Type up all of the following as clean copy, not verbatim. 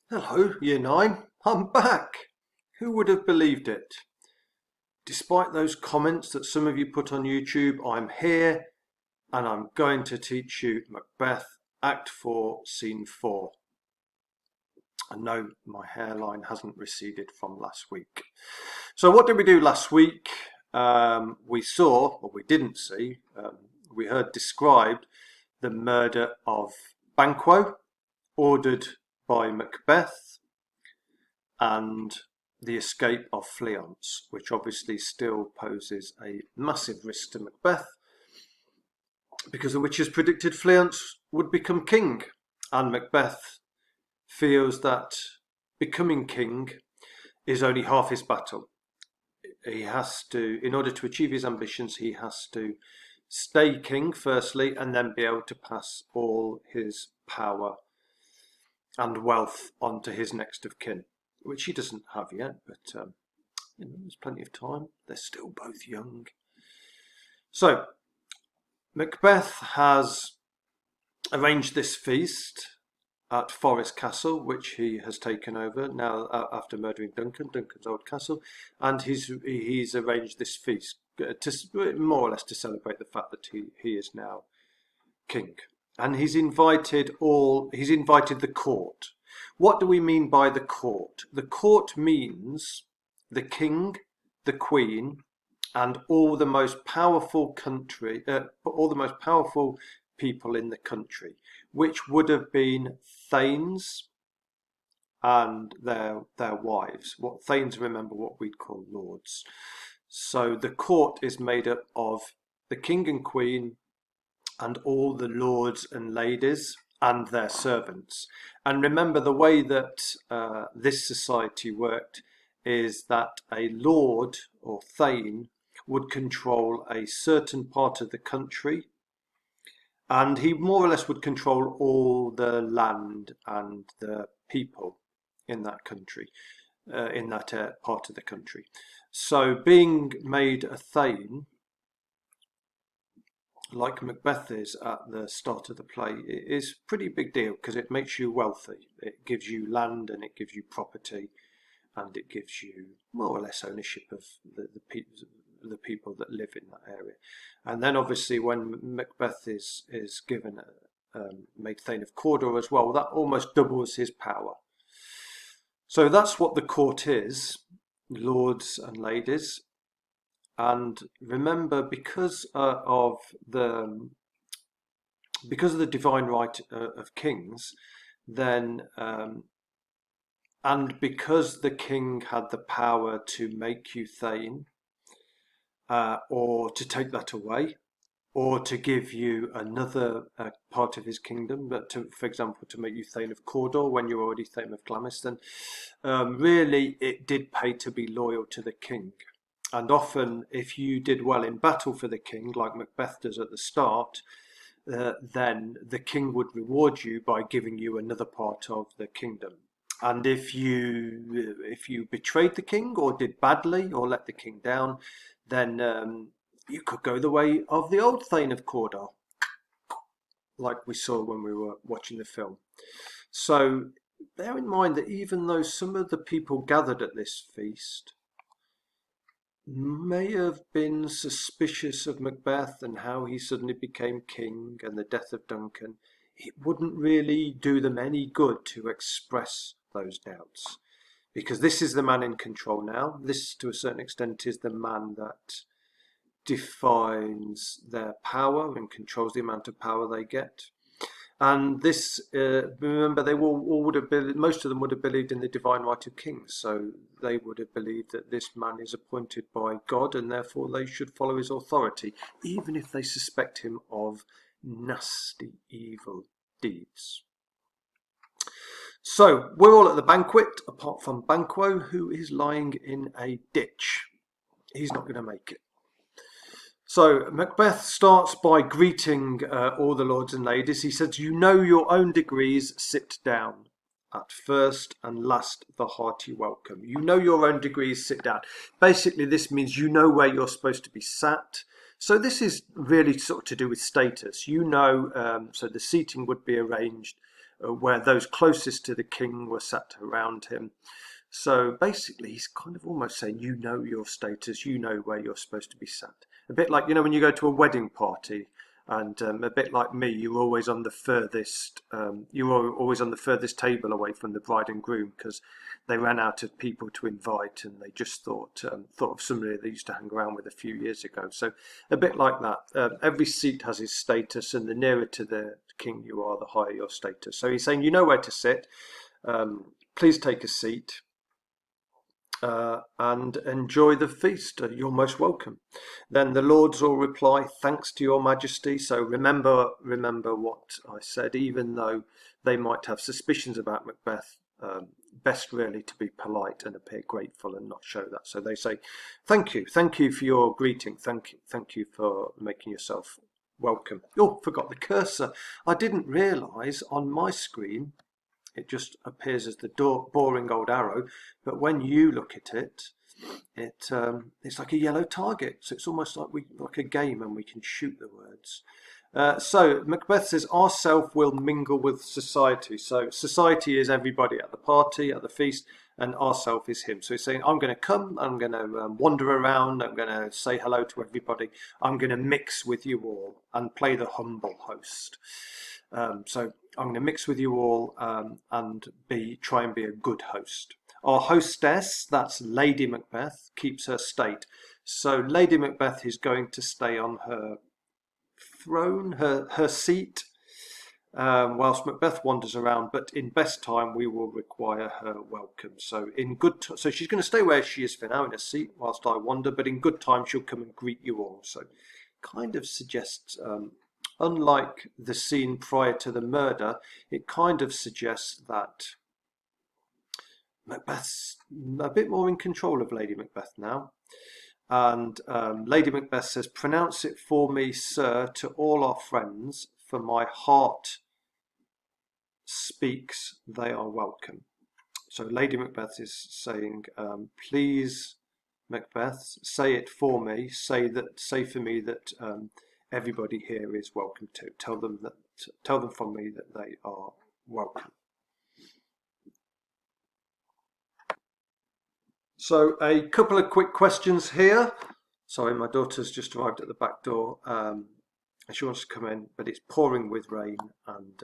Hello, Year 9. I'm back. Who would have believed it? Despite those comments that some of you put on YouTube, I'm here and I'm going to teach you Macbeth, Act 4, Scene 4. I know my hairline hasn't receded from last week. So what did we do last week? We saw, or we didn't see, we heard described the murder of Banquo, ordered by Macbeth, and the escape of Fleance, which obviously still poses a massive risk to Macbeth, because the witches predicted Fleance would become king, and Macbeth feels that becoming king is only half his battle. He has to, in order to achieve his ambitions, he has to stay king firstly, and then be able to pass all his power and wealth onto his next of kin, which he doesn't have yet, but there's plenty of time. They're still both young. So Macbeth has arranged this feast at Forest Castle, which he has taken over now after murdering Duncan's old castle, and he's arranged this feast to more or less to celebrate the fact that he is now king. And he's invited the court. What do we mean by the court? The court means the king, the queen, and all the most powerful people in the country, which would have been thanes and their wives. What thanes, remember, what we'd call lords. So the court is made up of the king and queen and all the lords and ladies and their servants. And remember, the way that this society worked is that a lord or thane would control a certain part of the country, and he more or less would control all the land and the people in that country, in that part of the country. So being made a thane, like Macbeth is at the start of the play, it is a pretty big deal because it makes you wealthy. It gives you land and it gives you property, and it gives you more or less ownership of the people that live in that area. And then obviously when Macbeth is given made Thane of Cawdor as well, that almost doubles his power. So that's what the court is, lords and ladies. And remember, because of the divine right of kings, then and because the king had the power to make you thane, or to take that away, or to give you another part of his kingdom, but for example, to make you Thane of Cawdor when you're already Thane of Glamis, then really it did pay to be loyal to the king. And often, if you did well in battle for the king, like Macbeth does at the start, then the king would reward you by giving you another part of the kingdom. And if you betrayed the king or did badly or let the king down, then you could go the way of the old Thane of Cawdor, like we saw when we were watching the film. So bear in mind that even though some of the people gathered at this feast may have been suspicious of Macbeth and how he suddenly became king and the death of Duncan, it wouldn't really do them any good to express those doubts, because this is the man in control now. This, to a certain extent, is the man that defines their power and controls the amount of power they get. And this, remember, they all would have been, most of them would have believed in the divine right of kings. So they would have believed that this man is appointed by God and therefore they should follow his authority, even if they suspect him of nasty, evil deeds. So we're all at the banquet, apart from Banquo, who is lying in a ditch. He's not going to make it. So Macbeth starts by greeting all the lords and ladies. He says, "You know your own degrees, sit down. At first and last the hearty welcome." You know your own degrees, sit down. Basically, this means you know where you're supposed to be sat. So this is really sort of to do with status. You know, so the seating would be arranged where those closest to the king were sat around him. So basically, he's kind of almost saying, you know your status, you know where you're supposed to be sat. A bit like, when you go to a wedding party, and a bit like me, you're always on the furthest, always on the furthest table away from the bride and groom because they ran out of people to invite, and they just thought of somebody they used to hang around with a few years ago. So a bit like that. Every seat has its status, and the nearer to the king you are, the higher your status. So he's saying, you know where to sit. Please take a seat. And enjoy the feast. You're most welcome. Then the lords will reply, thanks to your majesty. So remember what I said, even though they might have suspicions about Macbeth, best really to be polite and appear grateful and not show that. So they say, thank you for your greeting. Thank you for making yourself welcome. Oh, forgot the cursor. I didn't realise on my screen it just appears as the boring old arrow, but when you look at it, it's like a yellow target. So it's almost like a game, and we can shoot the words. So Macbeth says, our self will mingle with society. So society is everybody at the party, at the feast, and our self is him. So he's saying, I'm going to come, I'm going to wander around, I'm going to say hello to everybody, I'm going to mix with you all and play the humble host. So I'm going to mix with you all and try and be a good host. Our hostess, that's Lady Macbeth, keeps her state. So Lady Macbeth is going to stay on her throne, her seat, whilst Macbeth wanders around. But in best time, we will require her welcome. So so she's going to stay where she is for now in her seat whilst I wander. But in good time, she'll come and greet you all. So kind of suggests. Unlike the scene prior to the murder, it kind of suggests that Macbeth's a bit more in control of Lady Macbeth now. And Lady Macbeth says, pronounce it for me, sir, to all our friends, for my heart speaks they are welcome. So Lady Macbeth is saying, please, Macbeth, say it for me, say for me that everybody here is welcome to. Tell them from me that they are welcome. So a couple of quick questions here. Sorry, my daughter's just arrived at the back door. She wants to come in, but it's pouring with rain and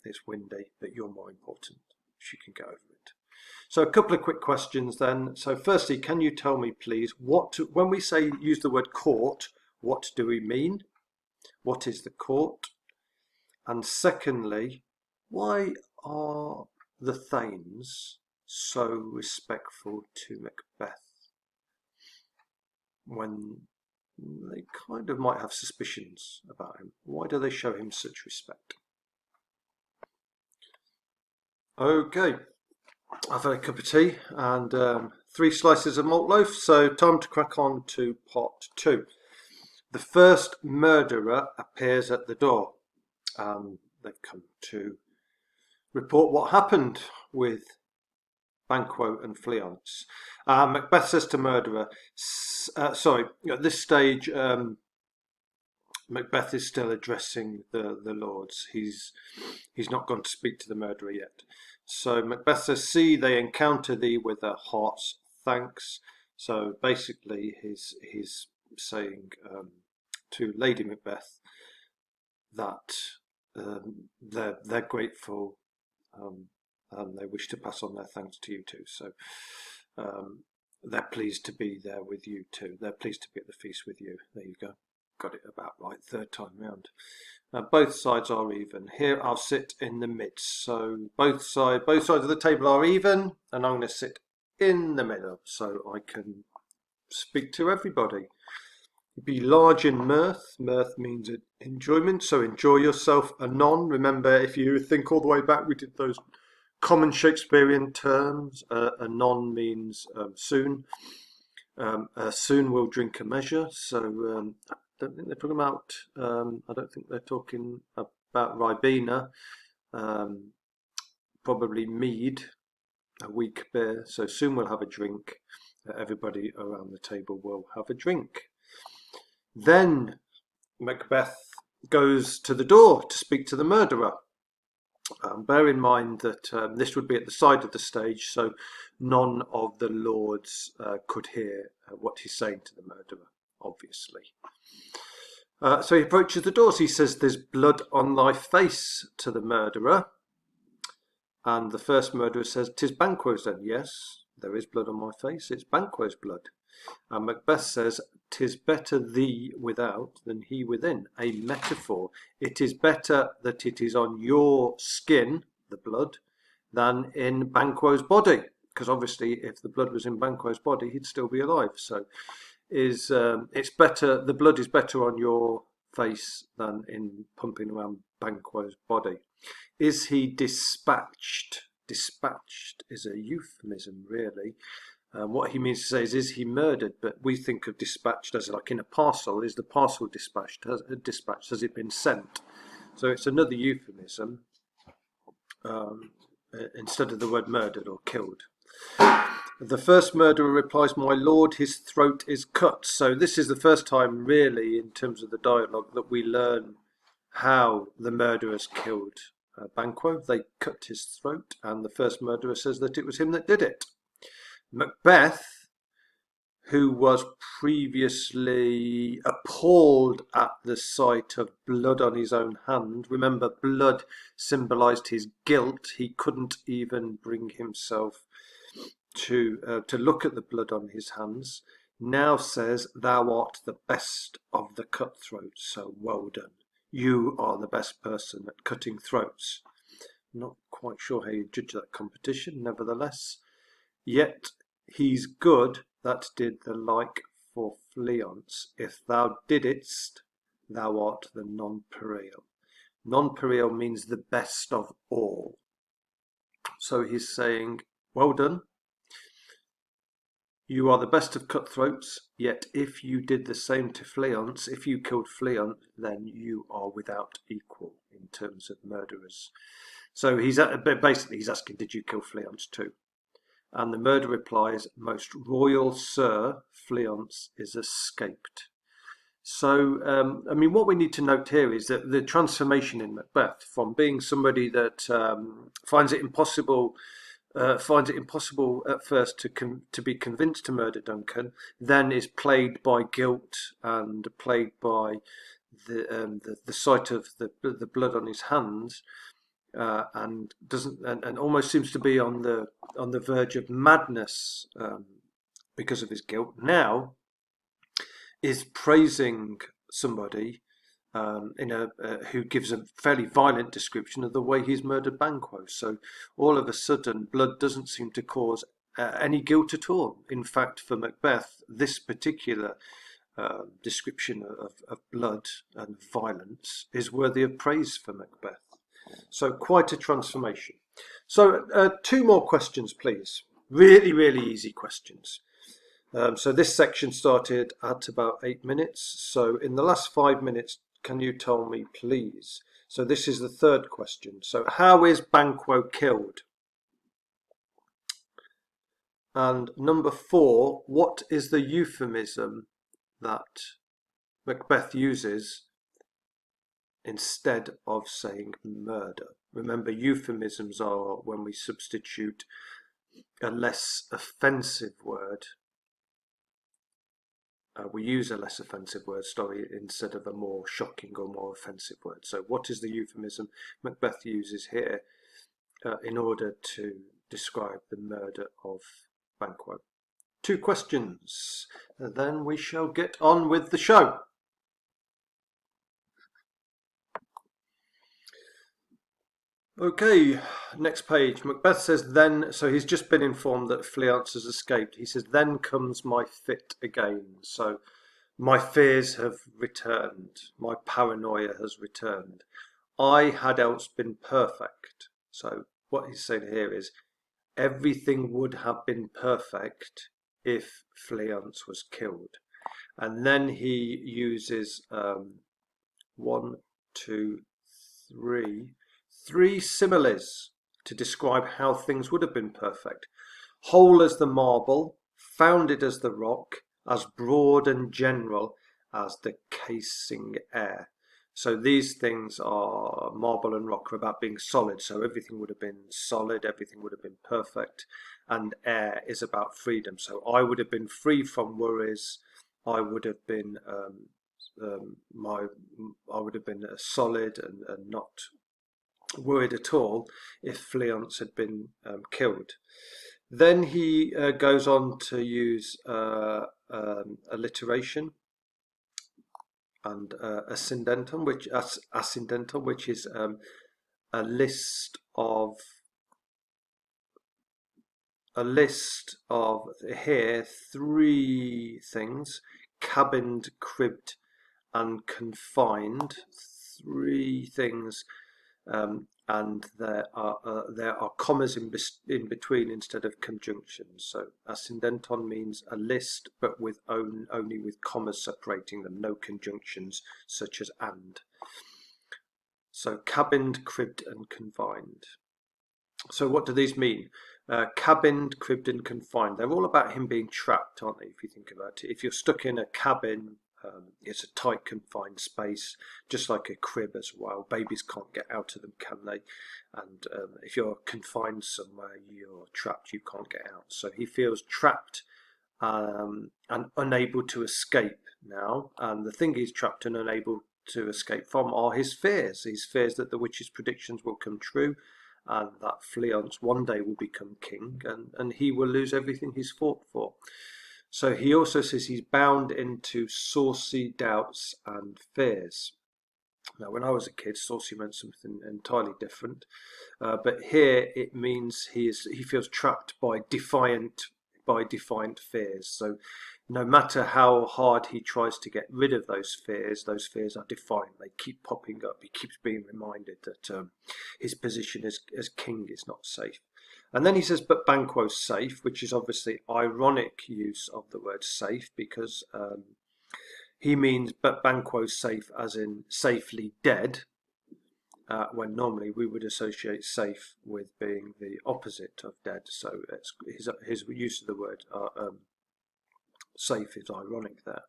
it's windy, but you're more important. She can get over it. So a couple of quick questions then. So firstly, can you tell me please, when we use the word court, what do we mean? What is the court? And secondly, why are the Thanes so respectful to Macbeth when they kind of might have suspicions about him? Why do they show him such respect? Okay, I've had a cup of tea and 3 slices of malt loaf, so time to crack on to part 2. The first murderer appears at the door. They've come to report what happened with Banquo and Fleance. Macbeth says to murderer, at this stage, Macbeth is still addressing the lords. He's not gone to speak to the murderer yet. So Macbeth says, see, they encounter thee with their heart's thanks. So basically, he's saying to Lady Macbeth that they're grateful and they wish to pass on their thanks to you too. So they're pleased to be there with you too. They're pleased to be at the feast with you. There you go. Got it about right, third time round. Both sides are even. Here I'll sit in the midst. So both sides of the table are even, and I'm going to sit in the middle so I can speak to everybody. Be large in mirth. Mirth means enjoyment, so enjoy yourself anon. Remember, if you think all the way back, we did those common Shakespearean terms. Anon means soon. Soon we'll drink a measure. So I don't think they're talking about. I don't think they're talking about Ribena. Probably mead, a weak beer. So soon we'll have a drink. Everybody around the table will have a drink. Then Macbeth goes to the door to speak to the murderer. Bear in mind that this would be at the side of the stage, so none of the lords could hear what he's saying to the murderer, obviously. So he approaches the doors. He says, "There's blood on thy face," to the murderer. And the first murderer says, "'Tis Banquo's then." "Yes, there is blood on my face. It's Banquo's blood." And Macbeth says, "'Tis better thee without than he within." A metaphor. It is better that it is on your skin, the blood, than in Banquo's body. Because obviously, if the blood was in Banquo's body, he'd still be alive. So, it's better. The blood is better on your face than in pumping around Banquo's body. Is he dispatched? Dispatched is a euphemism, really. What he means to say is he murdered? But we think of dispatched as like in a parcel. Is the parcel dispatched? Has it been sent? So it's another euphemism instead of the word murdered or killed. The first murderer replies, "My lord, his throat is cut." So this is the first time, really, in terms of the dialogue, that we learn how the murderers killed Banquo. They cut his throat, and the first murderer says that it was him that did it. Macbeth, who was previously appalled at the sight of blood on his own hand. Remember, blood symbolized his guilt. He couldn't even bring himself to look at the blood on his hands. Now says, "Thou art the best of the cutthroats, so well done. You are the best person at cutting throats." Not quite sure how you judge that competition, nevertheless. "Yet he's good that did the like for Fleance. If thou didst, thou art the nonpareil." Nonpareil means the best of all. So he's saying, well done. You are the best of cutthroats, yet if you did the same to Fleance, if you killed Fleance, then you are without equal in terms of murderers. So he's asking, did you kill Fleance too? And the murderer replies, "Most royal sir, Fleance is escaped." So, I mean, what we need to note here is that the transformation in Macbeth from being somebody that finds it impossible at first to be convinced to murder Duncan, then is plagued by guilt and plagued by the sight of the blood on his hands, and doesn't and almost seems to be on the verge of madness because of his guilt. Now is praising somebody who gives a fairly violent description of the way he's murdered Banquo. So all of a sudden, blood doesn't seem to cause any guilt at all. In fact, for Macbeth, this particular description of blood and violence is worthy of praise for Macbeth. So quite a transformation. So 2 more questions, please. Really, really easy questions. So this section started at about 8 minutes. So in the last 5 minutes, can you tell me, please? So this is the 3rd question. So how is Banquo killed? And number 4, what is the euphemism that Macbeth uses instead of saying murder? Remember, euphemisms are when we substitute a less offensive word. We use a less offensive word, instead of a more shocking or more offensive word. So what is the euphemism Macbeth uses here in order to describe the murder of Banquo? 2 questions, and then we shall get on with the show. Okay, next page. Macbeth says, "Then," so he's just been informed that Fleance has escaped. He says, "Then comes my fit again." So my fears have returned. My paranoia has returned. "I had else been perfect." So what he's saying here is everything would have been perfect if Fleance was killed. And then he uses 1, 2, 3 similes to describe how things would have been perfect. "Whole as the marble, founded as the rock, as broad and general as the casing air." So these things are marble and rock, are about being solid. So everything would have been solid, everything would have been perfect. And air is about freedom. So I would have been free from worries. I would have been I would have been solid and not worried at all if Fleance had been killed. Then he goes on to use alliteration and ascendentum, which is a list of here 3 things: cabined, cribbed, and confined. 3 things. And there are commas in between instead of conjunctions. So ascendenton means a list, but with only with commas separating them, no conjunctions such as and. So cabined, cribbed, and confined. So what do these mean? Cabined, cribbed, and confined. They're all about him being trapped, aren't they? If you think about it, if you're stuck in a cabin, it's a tight, confined space, just like a crib as well. Babies can't get out of them, can they? And if you're confined somewhere, you're trapped, you can't get out. So he feels trapped and unable to escape now. And the thing he's trapped and unable to escape from are his fears that the witch's predictions will come true, and that Fleance one day will become king, and he will lose everything he's fought for. So he also says he's bound into saucy doubts and fears. Now, when I was a kid, saucy meant something entirely different, but here it means he feels trapped by defiant fears. So no matter how hard he tries to get rid of those fears are defiant. They keep popping up. He keeps being reminded that his position as king is not safe. And then he says, but Banquo's safe, which is obviously ironic use of the word safe, because he means but Banquo's safe as in safely dead, when normally we would associate safe with being the opposite of dead. So his use of the word safe is ironic there.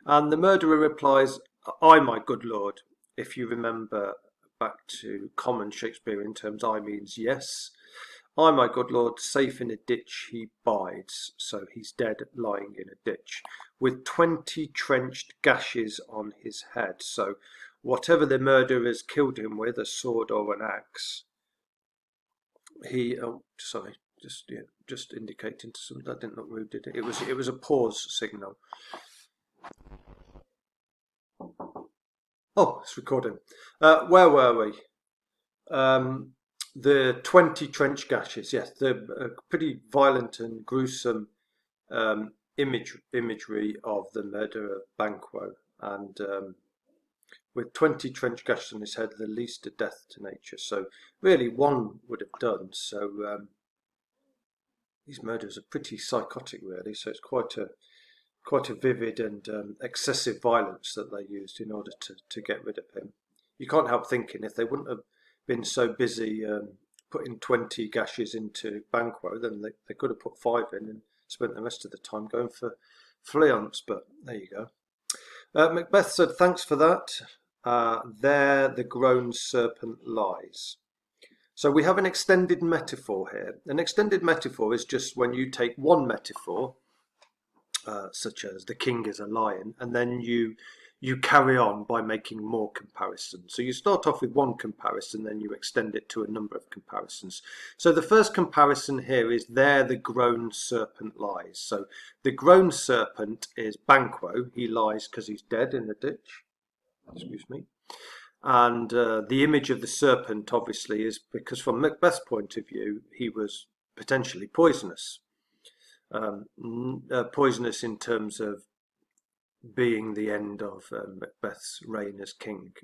And the murderer replies, "I, my good lord." If you remember back to common Shakespearean terms, I means yes. "I, my good lord, safe in a ditch he bides." So he's dead, lying in a ditch, with 20 trenched gashes on his head. So whatever the murderers killed him with, a sword or an axe, just indicating to something. That didn't look rude, did it? It was a pause signal. Oh, it's recording. Where were we? The 20 trench gashes. Yes, the pretty violent and gruesome imagery of the murder of Banquo, and with 20 trench gashes on his head, the least a death to nature. So really, one would have done. So these murders are pretty psychotic, really. So it's quite a vivid and excessive violence that they used in order to get rid of him. You can't help thinking, if they wouldn't have been so busy putting 20 gashes into Banquo, then they could have put 5 in and spent the rest of the time going for Fleance. But there you go. Macbeth said, "Thanks for that. There the grown serpent lies." So we have an extended metaphor here. An extended metaphor is just when you take one metaphor, such as the king is a lion, and then you carry on by making more comparisons. So you start off with one comparison, then you extend it to a number of comparisons. So the first comparison here is there the grown serpent lies. So the grown serpent is Banquo. He lies because he's dead in the ditch. Excuse me. And the image of the serpent obviously is because from Macbeth's point of view, he was potentially poisonous. Poisonous in terms of being the end of Macbeth's reign as king,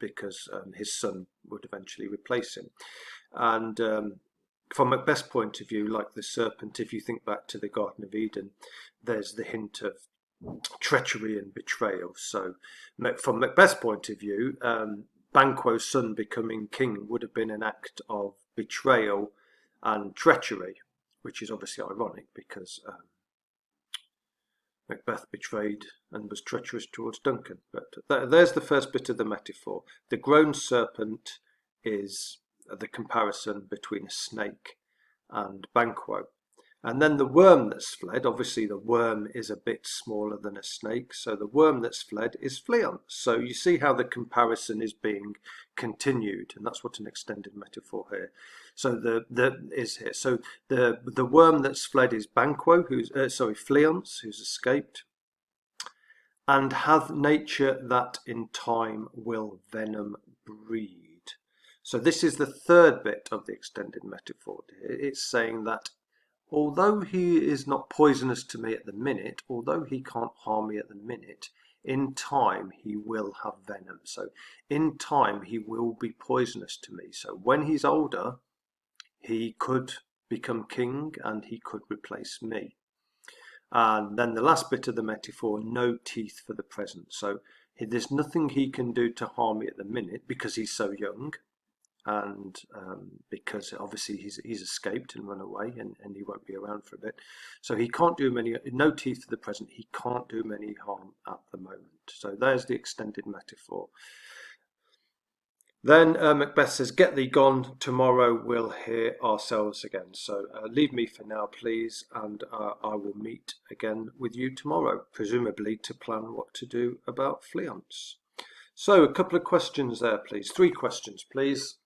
because his son would eventually replace him. And from Macbeth's point of view, like the serpent, if you think back to the Garden of Eden, there's the hint of treachery and betrayal. So from Macbeth's point of view, Banquo's son becoming king would have been an act of betrayal and treachery, which is obviously ironic because Macbeth betrayed and was treacherous towards Duncan. But there's the first bit of the metaphor. The grown serpent is the comparison between a snake and Banquo. And then the worm that's fled, obviously the worm is a bit smaller than a snake, so the worm that's fled is Fleance. So you see how the comparison is being continued, and that's what an extended metaphor here. So the worm that's fled is Banquo, Fleance, who's escaped, and hath nature that in time will venom breed. So this is the third bit of the extended metaphor. It's saying that although he is not poisonous to me at the minute, although he can't harm me at the minute, in time he will have venom. So in time he will be poisonous to me. So when he's older, he could become king and he could replace me. And then the last bit of the metaphor, no teeth for the present. So there's nothing he can do to harm me at the minute because he's so young. And because obviously he's escaped and run away and he won't be around for a bit. So he can't do no teeth for the present, he can't do many harm at the moment. So there's the extended metaphor. Then Macbeth says, get thee gone, tomorrow we'll hear ourselves again. So leave me for now, please, and I will meet again with you tomorrow, presumably to plan what to do about Fleance. So a couple of questions there, please. 3 questions, please.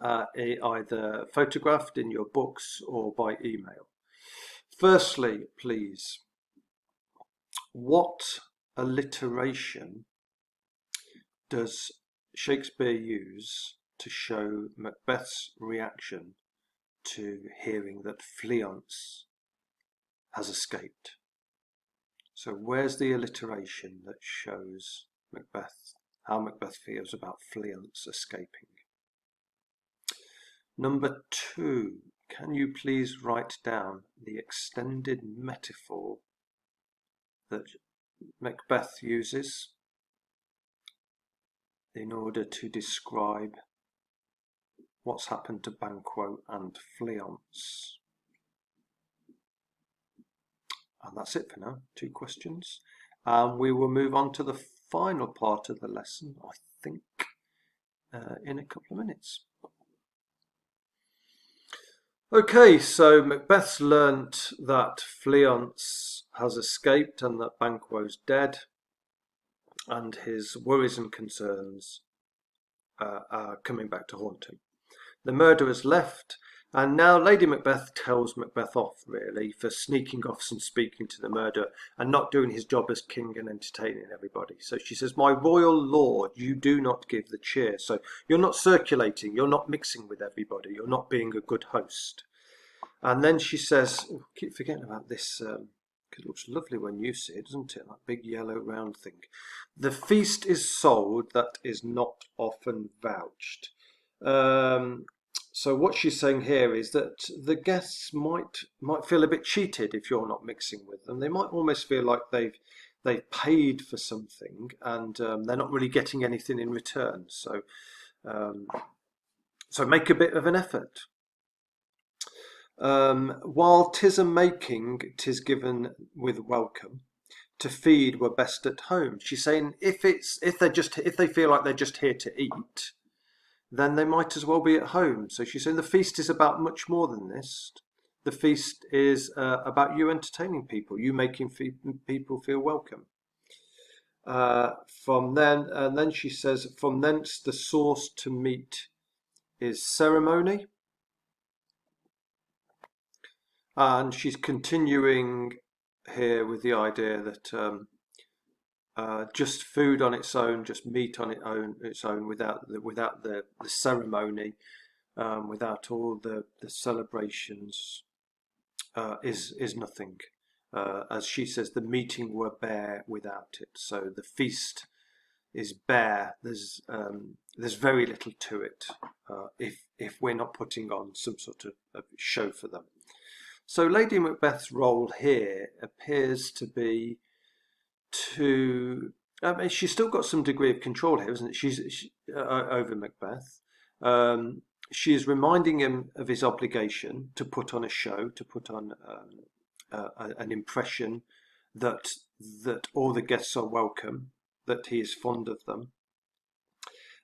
Either photographed in your books or by email. Firstly, please, what alliteration does Shakespeare use to show Macbeth's reaction to hearing that Fleance has escaped? So where's the alliteration that shows how Macbeth feels about Fleance escaping? Number 2, can you please write down the extended metaphor that Macbeth uses in order to describe what's happened to Banquo and Fleance? And that's it for now, 2 questions. We will move on to the final part of the lesson, I think, in a couple of minutes. Okay, so Macbeth's learnt that Fleance has escaped and that Banquo's dead, and his worries and concerns are coming back to haunt him. The murderer's left, and now Lady Macbeth tells Macbeth off, really, for sneaking off and speaking to the murderer and not doing his job as king and entertaining everybody. So she says, my royal lord, you do not give the cheer. So you're not circulating, you're not mixing with everybody, you're not being a good host. And then she says, oh, I keep forgetting about this, it looks lovely when you see it, doesn't it? That big yellow round thing. The feast is sold that is not often vouched. So what she's saying here is that the guests might feel a bit cheated if you're not mixing with them. They might almost feel like they've paid for something and they're not really getting anything in return. So make a bit of an effort. While 'tis a making, 'tis given with welcome. To feed were best at home. She's saying if they feel like they're just here to eat, then they might as well be at home. So she's saying the feast is about much more than this. The feast is about you entertaining people, you making people feel welcome. Then she says, from thence the source to meat is ceremony. And she's continuing here with the idea that just food on its own, just meat on its own, without the ceremony, without all the celebrations, is nothing. As she says, the meeting were bare without it. So the feast is bare. There's very little to it if we're not putting on some sort of show for them. So Lady Macbeth's role here appears to be she's still got some degree of control here, isn't it? She's over Macbeth. She is reminding him of his obligation to put on a show, to put on an impression that all the guests are welcome, that he is fond of them.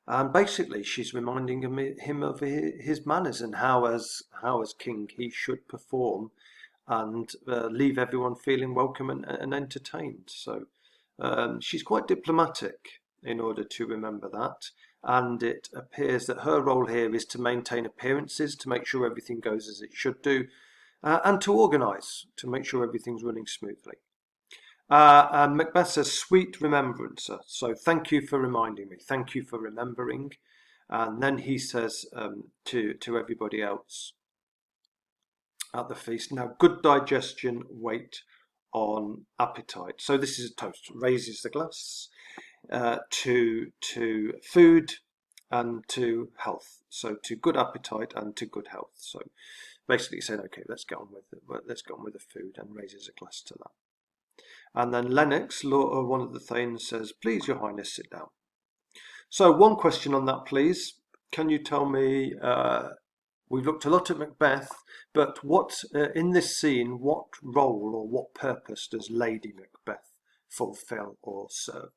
And basically, she's reminding him of his manners and how as king he should perform and leave everyone feeling welcome and entertained. So she's quite diplomatic in order to remember that. And it appears that her role here is to maintain appearances, to make sure everything goes as it should do, and to organise, to make sure everything's running smoothly. And Macbeth says, "Sweet remembrancer." So thank you for reminding me. Thank you for remembering. And then he says to everybody else at the feast, "Now good digestion, wait on appetite." So this is a toast. Raises the glass to food and to health. So to good appetite and to good health. So basically saying, okay, let's get on with it. Let's get on with the food, and raises a glass to that. And then Lennox, one of the Thanes, says, "Please, Your Highness, sit down." So one question on that, please. Can you tell me, we've looked a lot at Macbeth, but what in this scene, what role or what purpose does Lady Macbeth fulfill or serve?